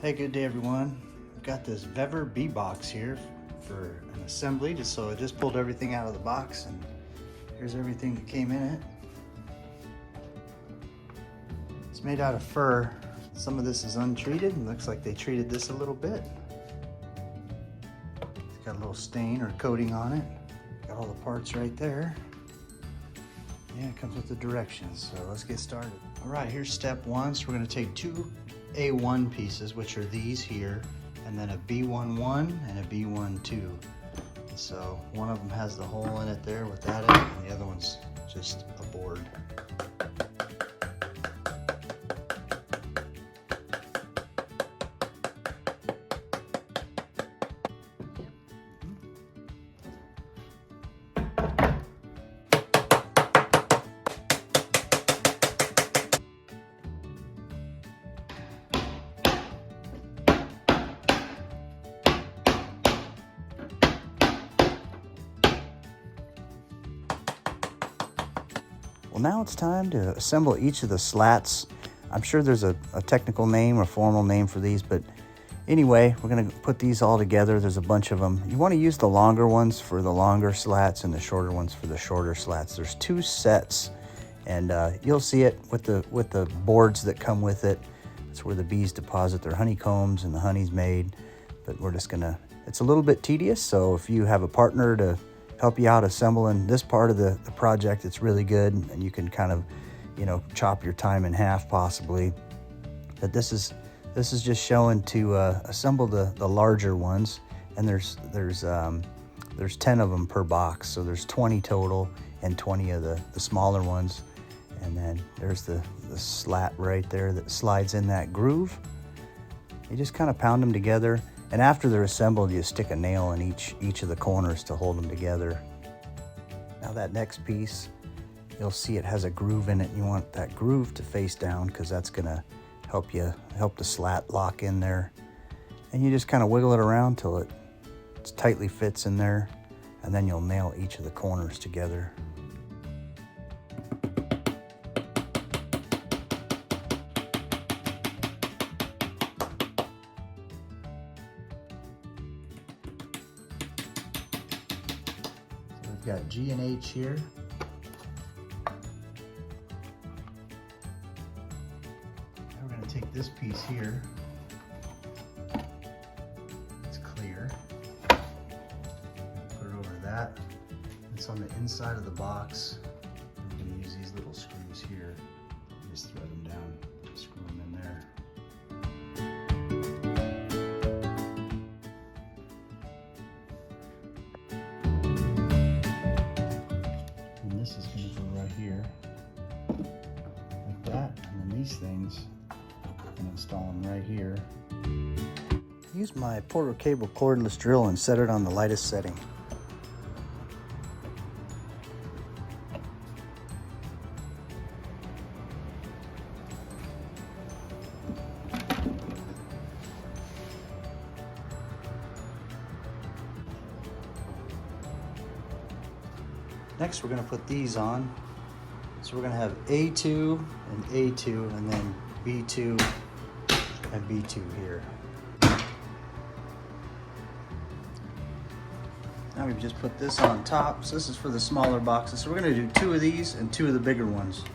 Hey, good day everyone. I've got this VEVOR bee box here for an assembly. So I just pulled everything out of the box and here's everything that came in it. It's made out of fur. Some of this is untreated and looks like they treated this a little bit. It's got a little stain or coating on it. Got all the parts right there. Yeah, it comes with the directions, so let's get started. All right, here's step one. So we're gonna take two A1 pieces, which are these here, and then a B11 and a B12. So one of them has the hole in it there with that in it, and the other one's just a board. Well, now it's time to assemble each of the slats. I'm sure there's a technical name or formal name for these, but anyway, we're gonna put these all together. There's a bunch of them. You wanna use the longer ones for the longer slats and the shorter ones for the shorter slats. There's two sets, and you'll see it with the boards that come with it. That's where the bees deposit their honeycombs and the honey's made. But we're just gonna, it's a little bit tedious, so if you have a partner to help you out assembling this part of the project, it's really good, and you can kind of, you know, chop your time in half possibly. But this is just showing to assemble the larger ones, and there's 10 of them per box, so there's 20 total, and 20 of the smaller ones. And then there's the slat right there that slides in that groove. You just kind of pound them together. And after they're assembled, you stick a nail in each of the corners to hold them together. Now that next piece, you'll see it has a groove in it. You want that groove to face down because that's gonna help the slat lock in there. And you just kind of wiggle it around till it tightly fits in there, and then you'll nail each of the corners together. We've got G and H here. Now we're going to take this piece here. It's clear. Put it over that. It's on the inside of the box. We're going to use these little screws here. Just thread them down, screw them in there. This is going to go right here, like that, and then these things, I'm going to install them right here. Use my Porter cable cordless drill and set it on the lightest setting. Next, we're going to put these on. So we're going to have A2 and A2, and then B2 and B2 here. Now we've just put this on top. So this is for the smaller boxes. So we're going to do 2 of these and 2 of the bigger ones.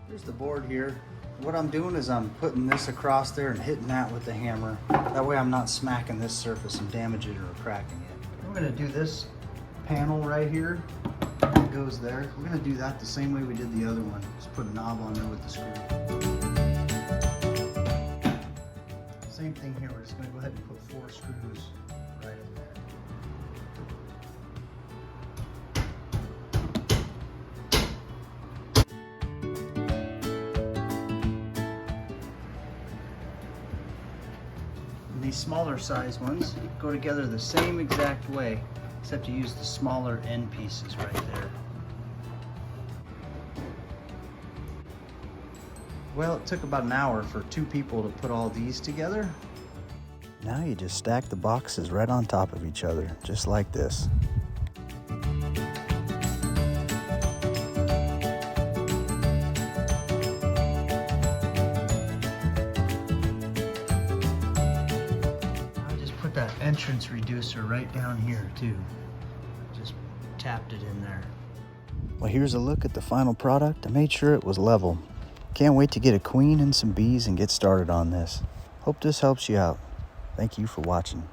Here's the board here. What I'm doing is I'm putting this across there and hitting that with the hammer. That way I'm not smacking this surface and damaging it or cracking it. We're going to do this panel right here. It goes there. We're going to do that the same way we did the other one. Just put a knob on there with the screw. Same thing here. We're just going to go ahead and put 4 screws right in there. And these smaller size ones go together the same exact way, except you use the smaller end pieces right there. Well, it took about an hour for 2 people to put all these together. Now you just stack the boxes right on top of each other, just like this. that entrance reducer right down here too. Just tapped it in there. Well, here's a look at the final product. I made sure it was level. Can't wait to get a queen and some bees and get started on this. Hope this helps you out. Thank you for watching.